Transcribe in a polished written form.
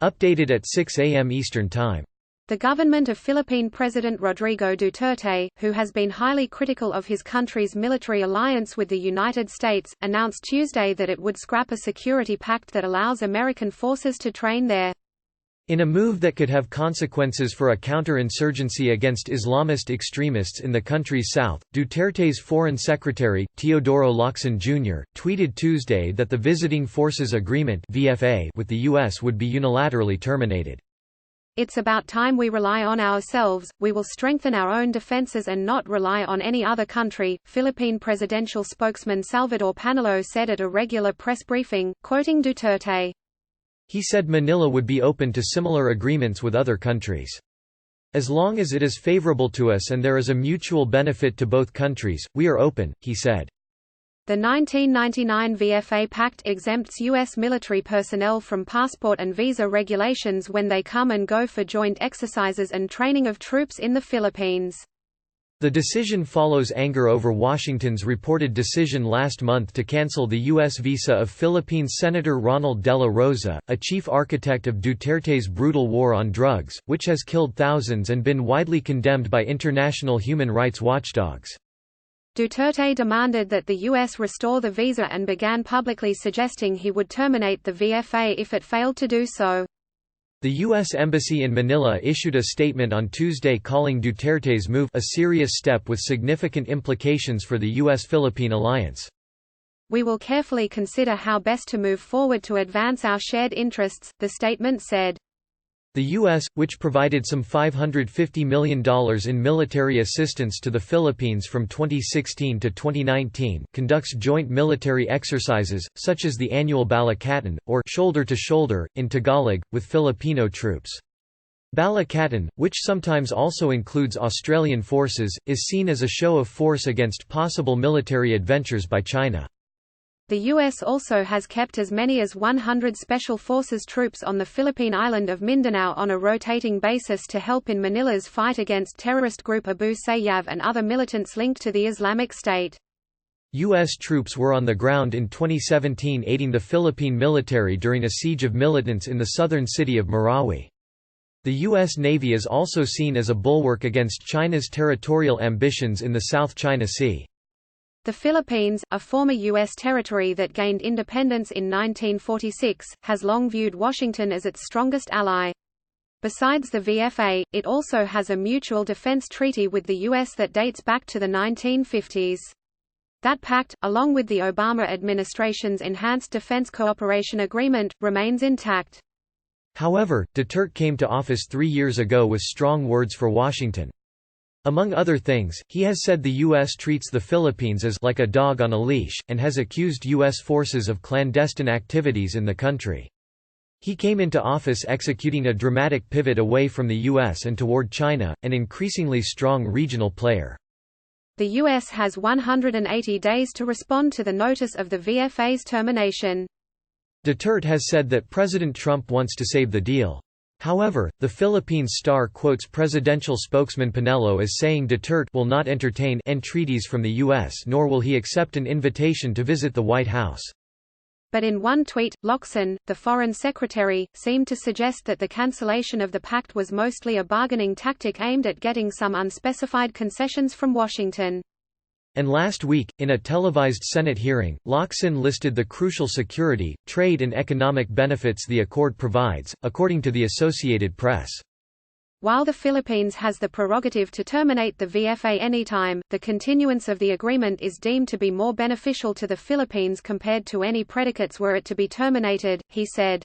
Updated at 6 a.m. Eastern Time. The government of Philippine President Rodrigo Duterte, who has been highly critical of his country's military alliance with the United States, announced Tuesday that it would scrap a security pact that allows American forces to train there. In a move that could have consequences for a counter-insurgency against Islamist extremists in the country's south, Duterte's Foreign Secretary, Teodoro Locsin Jr., tweeted Tuesday that the Visiting Forces Agreement (VFA) with the U.S. would be unilaterally terminated. It's about time we rely on ourselves, we will strengthen our own defenses and not rely on any other country, Philippine presidential spokesman Salvador Panelo said at a regular press briefing, quoting Duterte. He said Manila would be open to similar agreements with other countries. As long as it is favorable to us and there is a mutual benefit to both countries, we are open, he said. The 1999 VFA Pact exempts U.S. military personnel from passport and visa regulations when they come and go for joint exercises and training of troops in the Philippines. The decision follows anger over Washington's reported decision last month to cancel the U.S. visa of Philippine Senator Ronald De La Rosa, a chief architect of Duterte's brutal war on drugs, which has killed thousands and been widely condemned by international human rights watchdogs. Duterte demanded that the U.S. restore the visa and began publicly suggesting he would terminate the VFA if it failed to do so. The U.S. Embassy in Manila issued a statement on Tuesday calling Duterte's move a serious step with significant implications for the U.S.-Philippine alliance. We will carefully consider how best to move forward to advance our shared interests, the statement said. The U.S., which provided some $550 million in military assistance to the Philippines from 2016 to 2019, conducts joint military exercises, such as the annual Balikatan, or shoulder to shoulder, in Tagalog, with Filipino troops. Balikatan, which sometimes also includes Australian forces, is seen as a show of force against possible military adventures by China. The U.S. also has kept as many as 100 Special Forces troops on the Philippine island of Mindanao on a rotating basis to help in Manila's fight against terrorist group Abu Sayyaf and other militants linked to the Islamic State. U.S. troops were on the ground in 2017 aiding the Philippine military during a siege of militants in the southern city of Marawi. The U.S. Navy is also seen as a bulwark against China's territorial ambitions in the South China Sea. The Philippines, a former U.S. territory that gained independence in 1946, has long viewed Washington as its strongest ally. Besides the VFA, it also has a mutual defense treaty with the U.S. that dates back to the 1950s. That pact, along with the Obama administration's Enhanced Defense Cooperation Agreement, remains intact. However, Duterte came to office 3 years ago with strong words for Washington. Among other things, he has said the U.S. treats the Philippines as like a dog on a leash, and has accused U.S. forces of clandestine activities in the country. He came into office executing a dramatic pivot away from the U.S. and toward China, an increasingly strong regional player. The U.S. has 180 days to respond to the notice of the VFA's termination. Duterte has said that President Trump wants to save the deal. However, the Philippines Star quotes presidential spokesman Panelo as saying Duterte will not entertain entreaties from the U.S. nor will he accept an invitation to visit the White House. But in one tweet, Locsin, the foreign secretary, seemed to suggest that the cancellation of the pact was mostly a bargaining tactic aimed at getting some unspecified concessions from Washington. And last week, in a televised Senate hearing, Locsin listed the crucial security, trade and economic benefits the accord provides, according to the Associated Press. While the Philippines has the prerogative to terminate the VFA anytime, the continuance of the agreement is deemed to be more beneficial to the Philippines compared to any predicates were it to be terminated, he said.